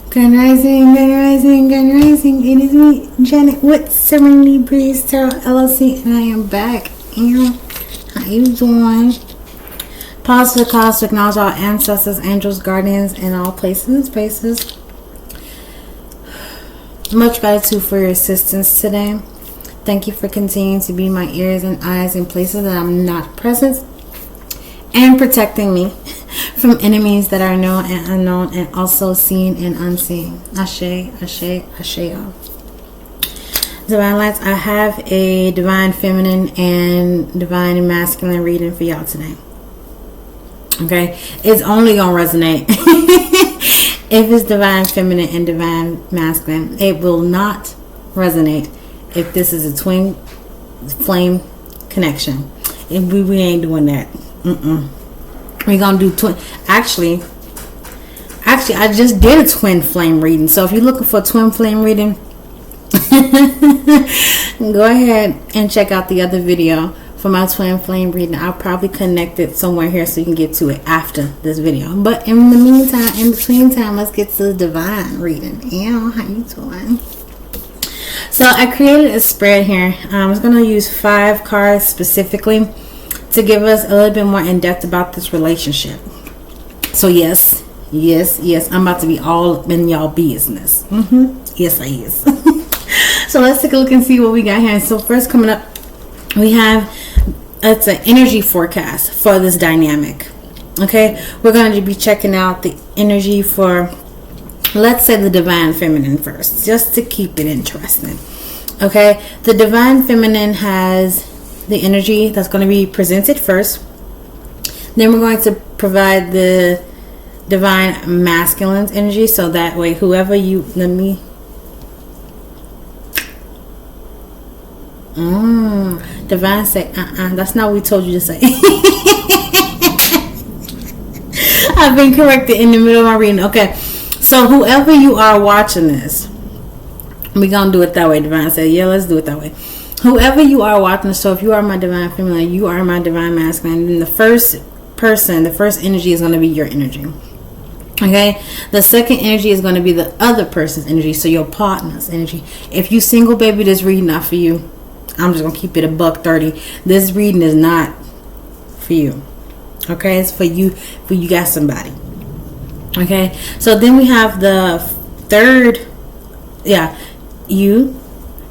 Good rising, good rising, good rising. It is me, Janet, with Serenity Breeze Tarot LLC, and I am back. And how you doing? Pause for the cause to acknowledge all ancestors, angels, guardians, and all places and spaces. Much gratitude for your assistance today. Thank you for continuing to be my ears and eyes in places that I'm not present, and protecting me from enemies that are known and unknown, and also seen and unseen. Asé Asé Aséo. Divine Lights, I have a divine feminine and divine masculine reading for y'all today. Okay, it's only gonna resonate if it's divine feminine and divine masculine. It will not resonate if this is a twin flame connection. And we ain't doing that. We're gonna do twin. Actually, I just did a twin flame reading. So if you're looking for a twin flame reading, go ahead and check out the other video for my twin flame reading. I'll probably connect it somewhere here so you can get to it after this video. But in the meantime, in between time, let's get to the divine reading. Ew, how you doing? So I created a spread here. I was gonna use 5 cards specifically to give us a little bit more in depth about this relationship. So yes, I'm about to be all in y'all business. Yes, I is. So let's take a look and see what we got here. So first coming up, we have, it's an energy forecast for this dynamic. Okay, we're going to be checking out the energy for, let's say, the divine feminine first, just to keep it interesting. Okay, the divine feminine has the energy that's going to be presented first. Then we're going to provide the divine masculine's energy, so that way whoever you, let me, divine say, that's not what we told you to say. I've been corrected in the middle of my reading. Okay, so whoever you are watching this, we're gonna do it that way. Divine say, yeah, let's do it that way. Whoever you are watching, so if you are my divine feminine, you are my divine masculine, then the first person, the first energy is going to be your energy. Okay, the second energy is going to be the other person's energy, so your partner's energy. If you single, baby, this reading not for you. I'm just going to keep it $130. This reading is not for you. Okay, it's for you got somebody. Okay, so then we have the third, you,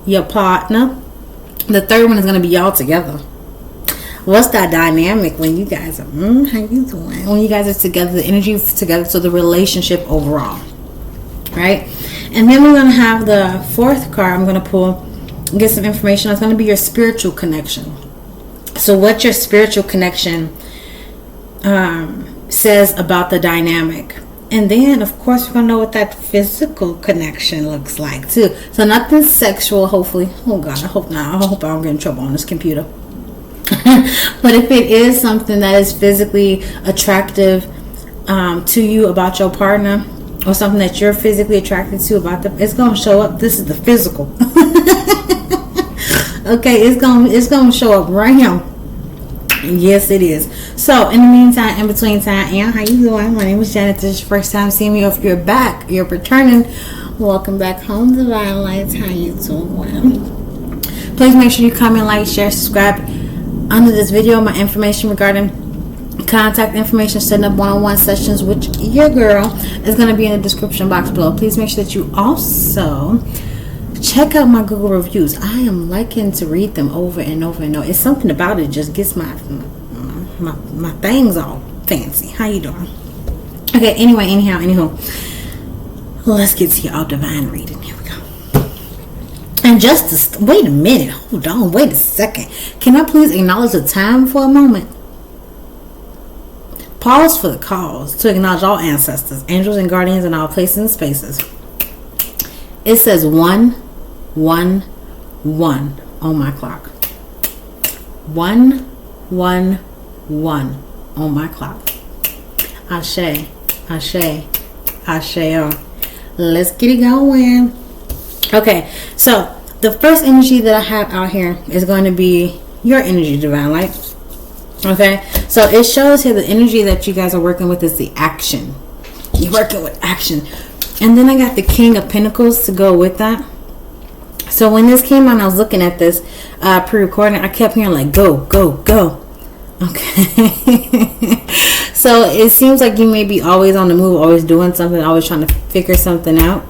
your partner. The third one is going to be y'all together. What's that dynamic when you guys are, how you doing? When you guys are together, the energy together, so the relationship overall. Right? And then we're going to have the fourth card I'm going to pull and get some information. It's going to be your spiritual connection. So what your spiritual connection says about the dynamic. And then, of course, we're going to know what that physical connection looks like, too. So nothing sexual, hopefully. Oh, God, I hope not. I hope I don't get in trouble on this computer. But if it is something that is physically attractive to you about your partner, or something that you're physically attracted to about them, it's going to show up. This is the physical. Okay, it's going to show up right here. Yes, it is. So, in the meantime, in between time, and how you doing? My name is Janet. This is your first time seeing me. If you're back, you're returning. Welcome back home, Divine Lights. How you doing? Please make sure you comment, like, share, subscribe. Under this video, my information regarding contact information, setting up one-on-one sessions with your girl is going to be in the description box below. Please make sure that you also check out my Google reviews. I am liking to read them over and over and over. It's something about it just gets my things all fancy. How you doing? Okay, anywho, let's get to your divine reading. Here we go. And wait a minute. Hold on. Wait a second. Can I please acknowledge the time for a moment? Pause for the cause to acknowledge all ancestors, angels, and guardians in all places and spaces. It says 111 on my clock. 111 on my clock. Asé Asé Aséo. Let's get it going. Okay, so the first energy that I have out here is going to be your energy, Divine Light. Okay, so it shows here the energy that you guys are working with is the action. You're working with action. And then I got the King of Pentacles to go with that. So when this came on, I was looking at this pre-recording. I kept hearing like, go, go, go. Okay. So it seems like you may be always on the move, always doing something, always trying to figure something out.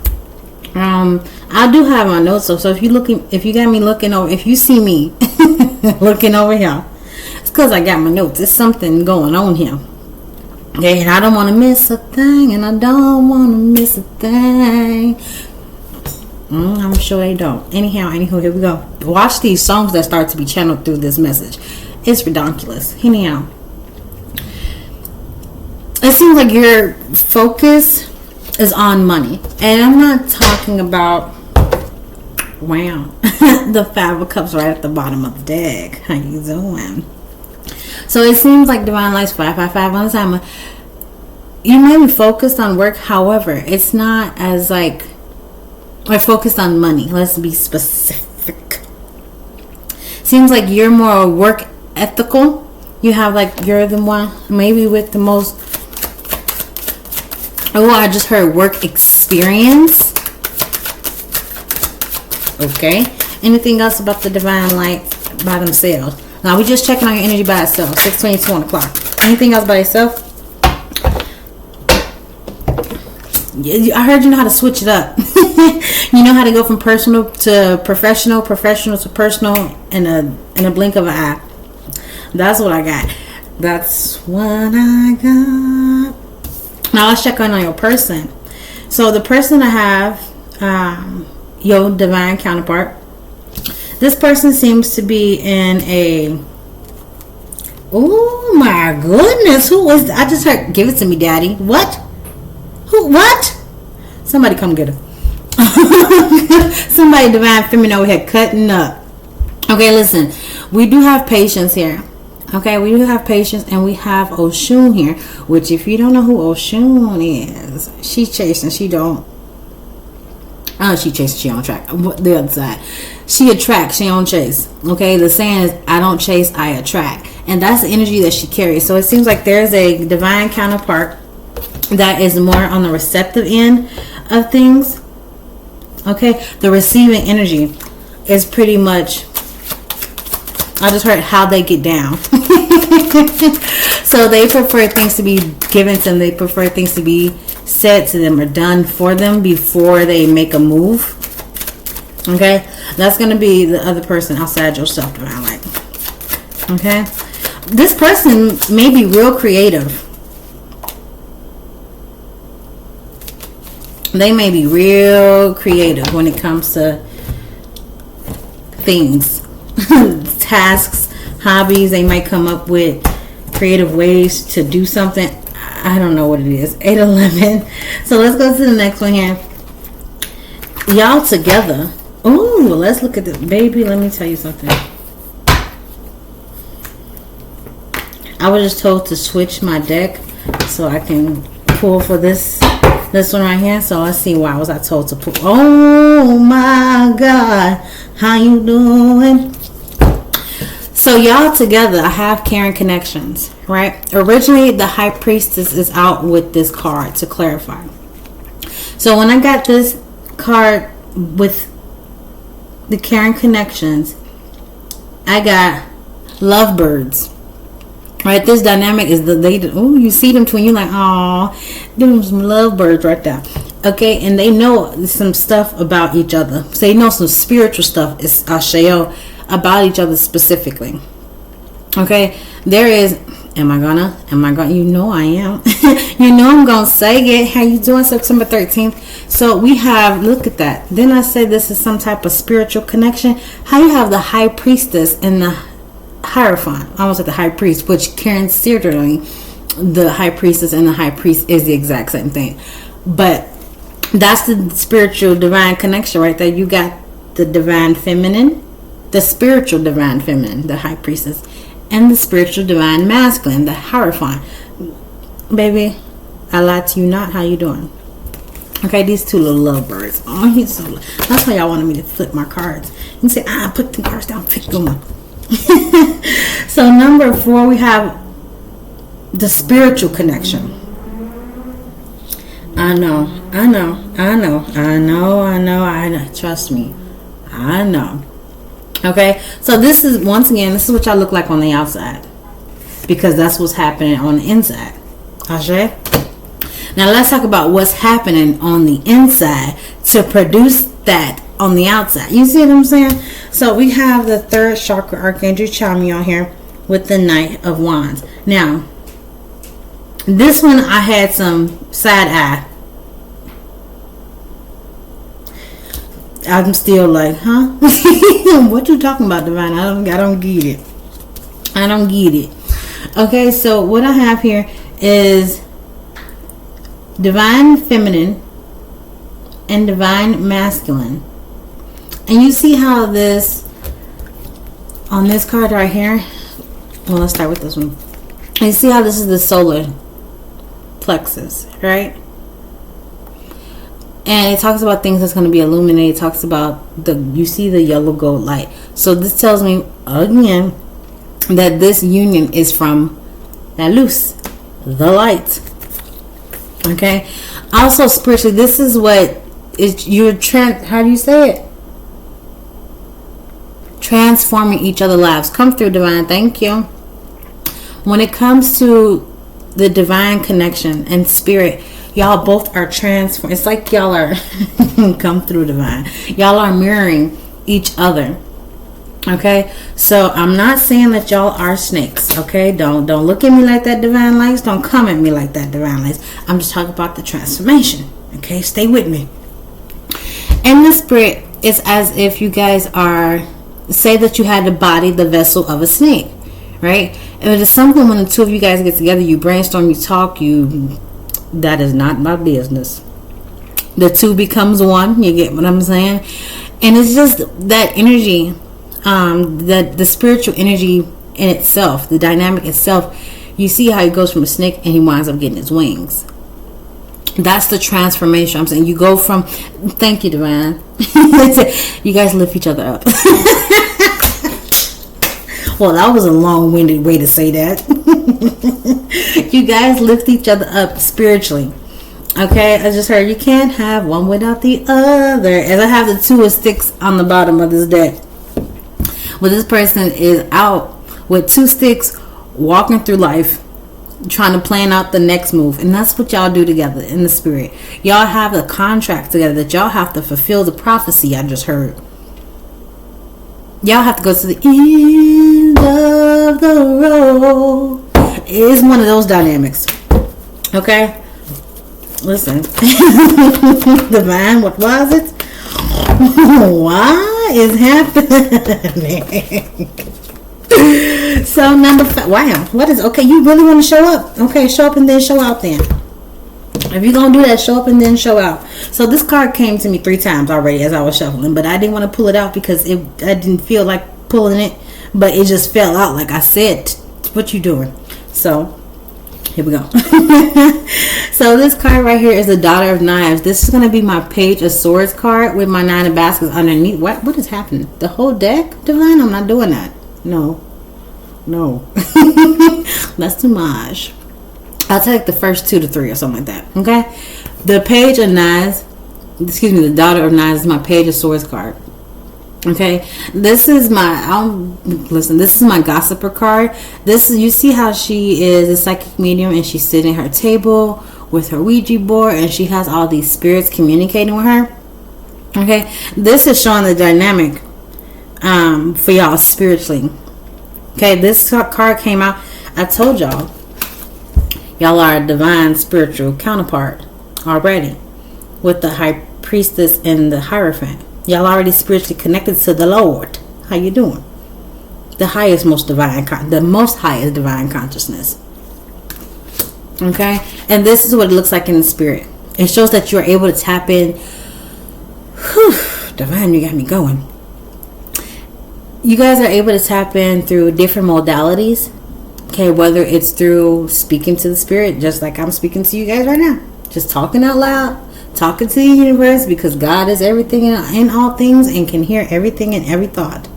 I do have my notes up. So if you got me looking over, if you see me looking over here, it's because I got my notes. There's something going on here. Okay, and I don't want to miss a thing, and I don't want to miss a thing. I'm sure they don't. Anyhow, here we go. Watch these songs that start to be channeled through this message. It's ridiculous. Anyhow, it seems like your focus is on money. And I'm not talking about, wow, the 5 of Cups right at the bottom of the deck. How you doing? So it seems like Divine Light's 555 on the timer. You may be focused on work. However, it's not as like, or focused on money. Let's be specific. Seems like you're more work ethical. You have like, you're the one maybe with the most, oh, I just heard work experience. Okay. Anything else about the Divine Light by themselves? Now we just checking on your energy by itself. 6:22 on the clock. Anything else by itself? I heard you know how to switch it up. You know how to go from personal to professional, professional to personal in a blink of an eye. That's what I got. That's what I got. Now let's check on your person. So the person I have, your divine counterpart. This person seems to be in a, oh my goodness, who was, I just heard, give it to me, daddy. What? Who, what? Somebody come get her. Somebody divine feminine over here cutting up. Okay, listen, we do have patience here. Okay, we do have patience, and we have Aoonh here, which if you don't know who Aoonh is, she's chasing, she don't. Oh, she chases, she don't attract. The other side. She attracts, she don't chase. Okay, the saying is, I don't chase, I attract. And that's the energy that she carries. So it seems like there's a divine counterpart that is more on the receptive end of things. Okay, the receiving energy is pretty much, I just heard how they get down. So they prefer things to be given to them. They prefer things to be said to them or done for them before they make a move. Okay, that's going to be the other person outside yourself, divine light. Okay, this person may be real creative. They may be real creative when it comes to things, tasks, hobbies. They might come up with creative ways to do something. I don't know what it is. 8-11. So let's go to the next one here. Y'all together. Ooh, let's look at this. Baby, let me tell you something. I was just told to switch my deck so I can pull for this one right here. So let's see, why was I told to pull. Oh my God, how you doing? So y'all together, I have caring connections, right? Originally the High Priestess is out with this card, to clarify. So when I got this card with the caring connections, I got lovebirds. Right, this dynamic is you see them twin, you're like, oh, them some lovebirds right there. Okay, and they know some stuff about each other. So they know some spiritual stuff, is Asé about each other specifically. Okay, there is, am I gonna, you know I am. You know I'm gonna say it. How you doing? September 13th. So we have, look at that. Then I said this is some type of spiritual connection. How you have the High Priestess and the Hierophant, almost like the High Priest, which considering the High Priestess and the High Priest is the exact same thing. But that's the spiritual divine connection right there. You got the divine feminine, the spiritual divine feminine, the High Priestess, and the spiritual divine masculine, the Hierophant. Baby, I lied to you not. How you doing? Okay, these two little lovebirds. Oh, he's so lovely. That's why y'all wanted me to flip my cards. You say, put the cards down, pick them up. So number 4, we have the spiritual connection. I know. Trust me. I know. Okay, so this is, once again, this is what y'all look like on the outside, because that's what's happening on the inside. Asé? Now let's talk about what's happening on the inside to produce that on the outside. You see what I'm saying? So we have the third chakra archangel Chamuel here with the Knight of Wands. Now, this one I had some side eye. I'm still like, huh? What you talking about, Divine? I don't get it. I don't get it. Okay, so what I have here is Divine Feminine and Divine Masculine. And you see how this, on this card right here, well, let's start with this one. You see how this is the solar plexus, right? And it talks about things that's going to be illuminated. It talks about you see the yellow gold light. So this tells me again that this union is from la luz, the light. Okay. Also spiritually, this is what is how do you say it? Transforming each other's lives. Come through, Divine. Thank you. When it comes to the divine connection and spirit, y'all both are transformed. It's like y'all are come through, Divine. Y'all are mirroring each other. Okay, so I'm not saying that y'all are snakes. Okay, don't look at me like that, Divine Lights. Don't come at me like that, Divine Lights. I'm just talking about the transformation. Okay, stay with me. In the spirit, it's as if you guys are, say that you had the body, the vessel of a snake, right? And it is something when the two of you guys get together, you brainstorm, you talk, that is not my business. The two becomes one. You get what I'm saying? And it's just that energy, that the spiritual energy in itself, the dynamic itself. You see how he goes from a snake and he winds up getting his wings. That's the transformation. I'm saying you go from, thank you, Divine. You guys lift each other up. Well, that was a long-winded way to say that. You guys lift each other up spiritually. Okay, I just heard you can't have one without the other. As I have the two of sticks on the bottom of this deck. Well, this person is out with two sticks, walking through life, trying to plan out the next move. And that's what y'all do together in the spirit. Y'all have a contract together that y'all have to fulfill the prophecy I just heard. Y'all have to go to the end of the road. It's one of those dynamics. Okay? Listen. Divine, what was it? What is happening? So number 5. Wow. What is, okay, you really want to show up? Okay, show up and then show out then. If you're going to do that, show up and then show out. So this card came to me 3 times already as I was shuffling, but I didn't want to pull it out because I didn't feel like pulling it, but it just fell out like I said. What you doing? So here we go. So this card right here is the Daughter of Knives. This is going to be my Page of Swords card with my 9 of Baskets underneath. What is happening? The whole deck, Divine? I'm not doing that. No. That's too much. I'll take the first 2 to 3 or something like that. Okay. The Page of Knives, the Daughter of Knives is my Page of Swords card. Okay. This is my this is my Gossiper card. You see how she is a psychic medium and she's sitting at her table with her Ouija board and she has all these spirits communicating with her. Okay. This is showing the dynamic for y'all spiritually. Okay, this card came out. I told y'all are a divine spiritual counterpart already with the High Priestess and the Hierophant. Y'all already spiritually connected to the Lord. How you doing? The most highest divine consciousness. Okay, and this is what it looks like in the spirit. It shows that you're able to tap in. Whew, Divine, you got me going. You guys are able to tap in through different modalities. Okay, whether it's through speaking to the spirit, just like I'm speaking to you guys right now. Just talking out loud, talking to the universe, because God is everything in all things and can hear everything in every thought.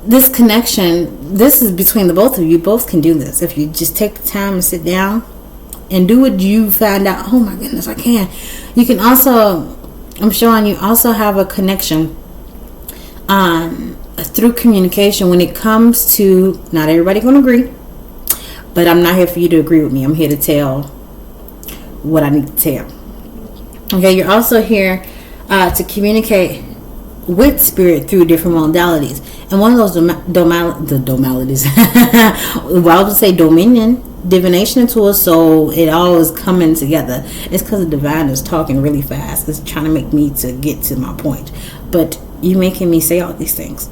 this connection, this is between the both of you. Both can do this if you just take the time and sit down and do what you find out. Oh my goodness, I can. You can also, I'm showing you also have a connection through communication when it comes to, not everybody gonna agree, but I'm not here for you to agree with me. I'm here to tell what I need to tell. Okay, you're also here to communicate with spirit through different modalities, and one of those domalities well, I would say dominion, divination tools. So it all is coming together. It's because the divine is talking really fast. It's trying to make me to get to my point, but you making me say all these things.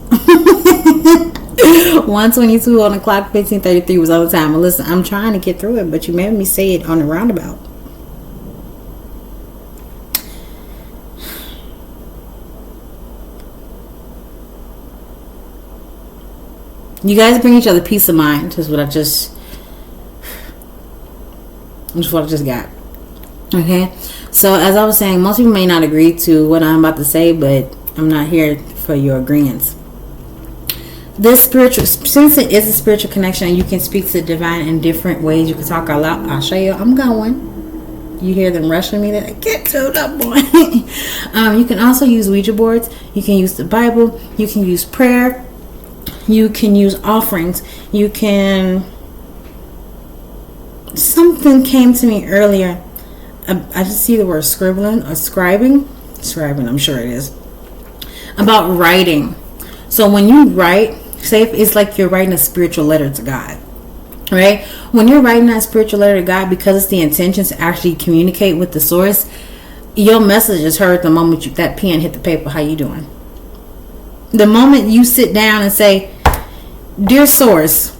1:22 on the clock, 15:33 was on the time. Well, listen, I'm trying to get through it, but you made me say it on the roundabout. You guys bring each other peace of mind. Is what I just got. Okay, so as I was saying, most people may not agree to what I'm about to say, but I'm not here for your agreements. This spiritual, since it is a spiritual connection, you can speak to the divine in different ways. You can talk out loud. I'll show you. I'm going. You hear them rushing me that I get to that point. You can also use Ouija boards. You can use the Bible. You can use prayer. You can use offerings. You can. Something came to me earlier. I just see the word scribbling or scribing. Scribing, I'm sure it is. About writing. So when you write, say if it's like you're writing a spiritual letter to God, right? When you're writing that spiritual letter to God, because it's the intention to actually communicate with the source, your message is heard the moment that pen hit the paper. How you doing? The moment you sit down and say, "Dear source,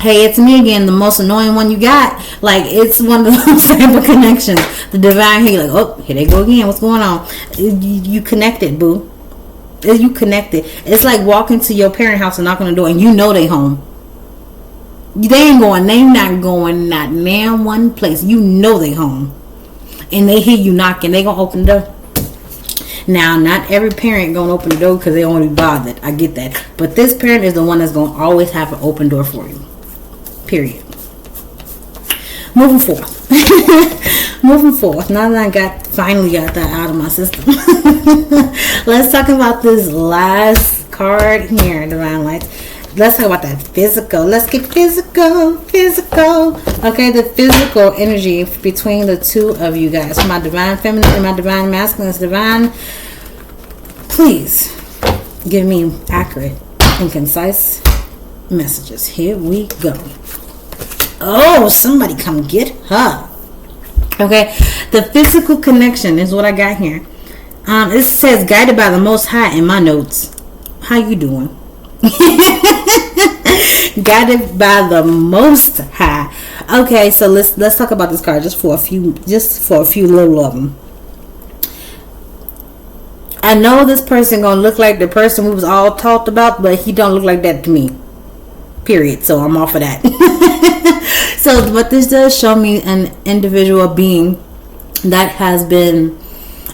hey, it's me again, the most annoying one you got." Like, it's one of those type of connections. The divine here, like, oh, here they go again. What's going on? You connected, boo. You connected. It's like walking to your parent house and knocking on the door and you know they home. They not going not damn one place. You know they home. And they hear you knocking. They gonna open the door. Now, not every parent gonna open the door because they don't want to be bothered. I get that. But this parent is the one that's gonna always have an open door for you. Period. Moving forth. Now that I finally got that out of my system. Let's talk about this last card here, Divine Lights. Let's talk about that physical. Let's get physical. Okay, the physical energy between the two of you guys. My divine feminine and my divine masculine. Divine, please give me accurate and concise messages. Here we go. Oh, somebody come get her. Okay, the physical connection is what I got here. It says guided by the Most High in my notes. How you doing? Guided by the Most High. Okay, so let's talk about this card just for a few little of them. I know this person gonna look like the person we was all talked about, but he don't look like that to me. Period. So I'm off of that. So what this does show me an individual being that has been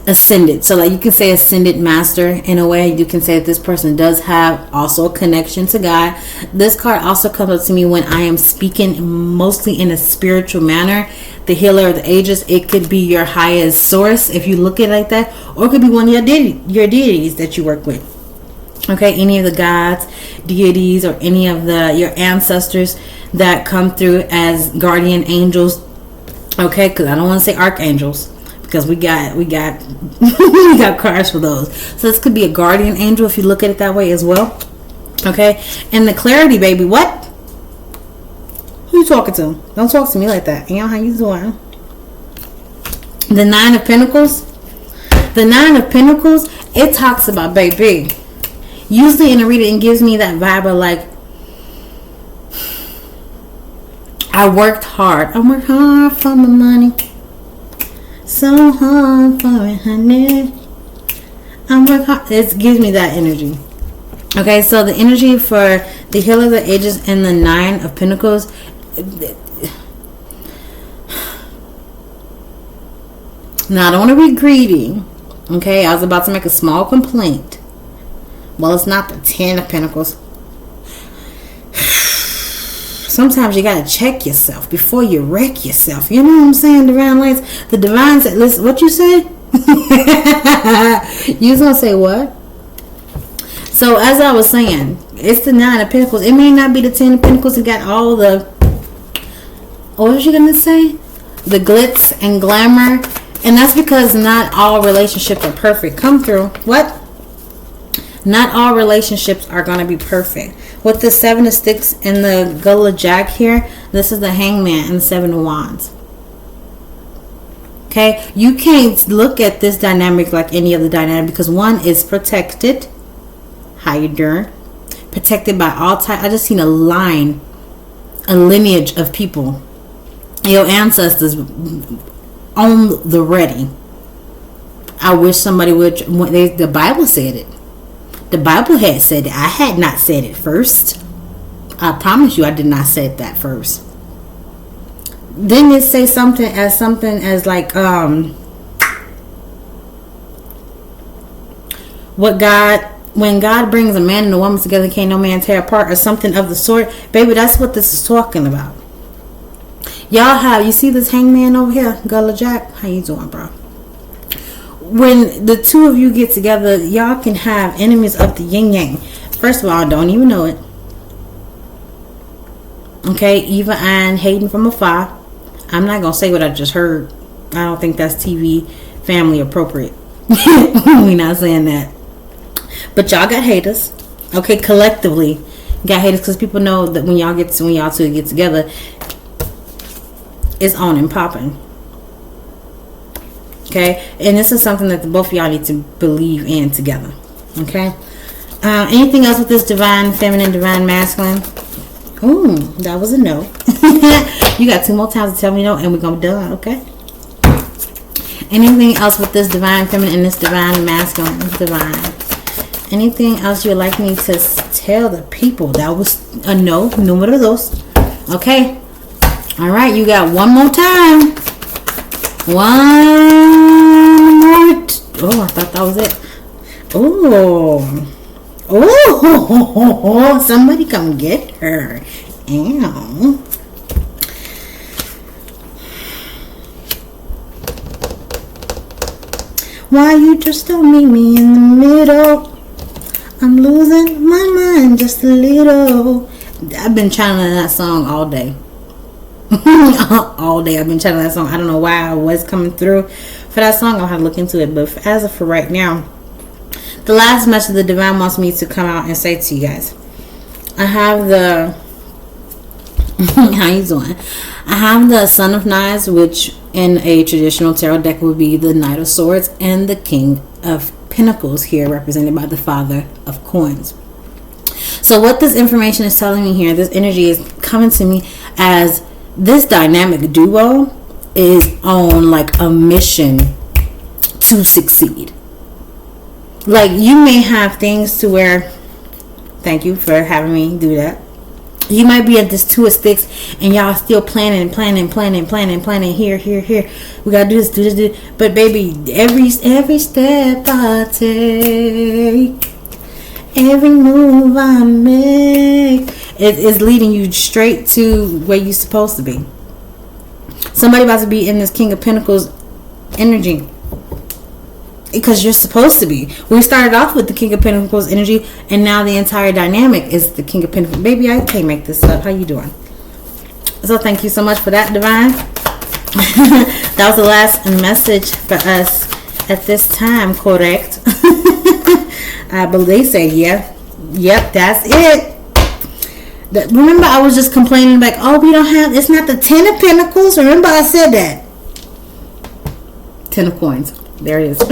ascended. So like you can say ascended master in a way. You can say that this person does have also a connection to God. This card also comes up to me when I am speaking mostly in a spiritual manner. The healer of the ages. It could be your highest source if you look at it like that, or it could be one of your deities that you work with. Okay, any of the gods, deities, or any of your ancestors that come through as guardian angels. Okay, because I don't want to say archangels because we got we got cards for those. So this could be a guardian angel if you look at it that way as well. Okay, and the clarity, baby. What? Who you talking to? Don't talk to me like that. You know how you doing? The Nine of Pentacles. The Nine of Pentacles. It talks about baby. Usually in a reading, it gives me that vibe of like, I worked hard. I worked hard for my money. So hard for it, honey. I worked hard. It gives me that energy. Okay, so the energy for the Healer of the Ages and the Nine of Pentacles. Now, I don't want to be greedy. Okay, I was about to make a small complaint. Well, it's not the Ten of Pentacles. sometimes you gotta check yourself before you wreck yourself. You know what I'm saying? Divine lights. The divine said, listen, what you say? You was gonna say what? So as I was saying, it's the 9 of Pentacles. It may not be the 10 of Pentacles. It got all the, what was you gonna say? The glitz and glamour. And that's because not all relationships are perfect. Come through. What? Not all relationships are going to be perfect. With the 7 of Sticks and the Gullah Jack here, this is the Hangman and the 7 of Wands. Okay? You can't look at this dynamic like any other dynamic because one is protected. How you doing? Protected by all types. I just seen a line, a lineage of people. Your ancestors on the ready. I wish somebody would. The Bible said it. The Bible had said it. I had not said it first. I promise you I did not say that first. Didn't it say something as like when God brings a man and a woman together, can't no man tear apart, or something of the sort. Baby, that's what this is talking about. Y'all have, you see this Hangman over here, Gullah Jack? How you doing, bro? When the two of you get together, y'all can have enemies of the yin yang. First of all, I don't even know it. Okay, Eva and hating from afar. I'm not gonna say what I just heard. I don't think that's TV family appropriate. We not saying that. But y'all got haters. Okay, collectively got haters because people know that when y'all two get together, it's on and popping. Okay, and this is something that both of y'all need to believe in together. Okay, anything else with this divine feminine, divine masculine? Ooh, that was a no. You got 2 more times to tell me no, and we're gonna be done. Okay. Anything else with this divine feminine and this divine masculine? Divine. Anything else you'd like me to tell the people? That was a no. Número 2. Okay. All right, you got 1 more time. 1 more. Oh, I thought that was it. Oh, somebody come get her. Ow. Why you just don't meet me in the middle? I'm losing my mind just a little. I've been channeling that song all day. All day I've been channeling that song. I don't know why I was coming through for that song. I'll have to look into it. But as of for right now, the last message the divine wants me to come out and say to you guys, I have the how you doing? I have the Son of Knives, which in a traditional tarot deck would be the Knight of Swords, and the King of Pentacles here, represented by the Father of Coins. So what this information is telling me here, this energy is coming to me as this dynamic duo is on like a mission to succeed. Like, you may have things to where, thank you for having me do that. You might be at this 2 of Sticks and y'all still planning here. We gotta do this. But baby, every step I take, every move I make, it is leading you straight to where you're supposed to be. Somebody about to be in this King of Pentacles energy. Because you're supposed to be. We started off with the King of Pentacles energy, and now the entire dynamic is the King of Pentacles. Baby, I can't make this up. How you doing? So thank you so much for that, divine. That was the last message for us at this time, correct? I believe they say, yeah. Yep, that's it. Remember, I was just complaining like, oh, we don't have, it's not the 10 of Pentacles. Remember, I said that. 10 of Coins. There it is. I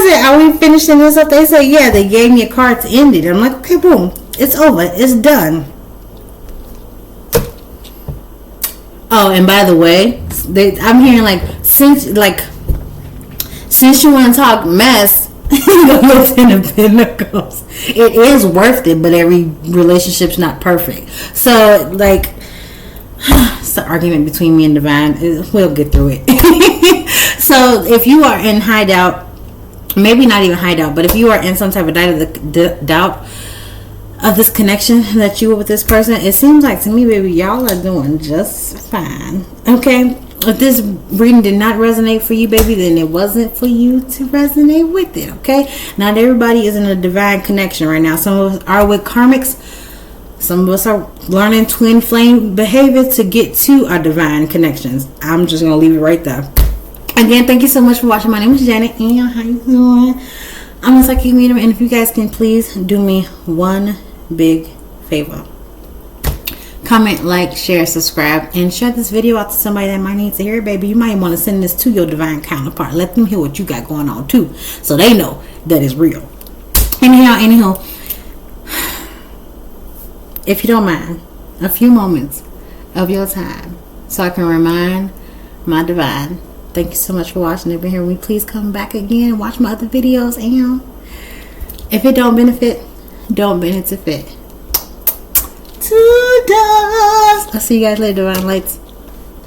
said, are we finishing this up? They said, yeah, they gave me a card to end it. I'm like, okay, boom. It's over. It's done. Oh, and by the way, I'm hearing since you want to talk mess, go to 10 of Pentacles. It is worth it, but every relationship's not perfect. So, it's the argument between me and divine. We'll get through it. So if you are in hideout maybe not even high doubt, but if you are in some type of doubt of this connection that you are with this person, it seems like to me, baby, y'all are doing just fine. Okay, if this reading did not resonate for you, baby, then it wasn't for you to resonate with it. Okay, not everybody is in a divine connection right now. Some of us are with karmics. Some of us are learning twin flame behavior to get to our divine connections. I'm just gonna leave it right there. Again, thank you so much for watching. My name is Janet, and how you doing? I'm a psychic medium, and if you guys can please do me one big favor: comment, like, share, subscribe, and share this video out to somebody that might need to hear it, baby. You might want to send this to your divine counterpart. Let them hear what you got going on too, so they know that it's real. Anyhow, if you don't mind, a few moments of your time so I can remind my divine. Thank you so much for watching. If you're here, will you please come back again and watch my other videos? And if it don't benefit, don't benefit. I'll see you guys later, divine lights.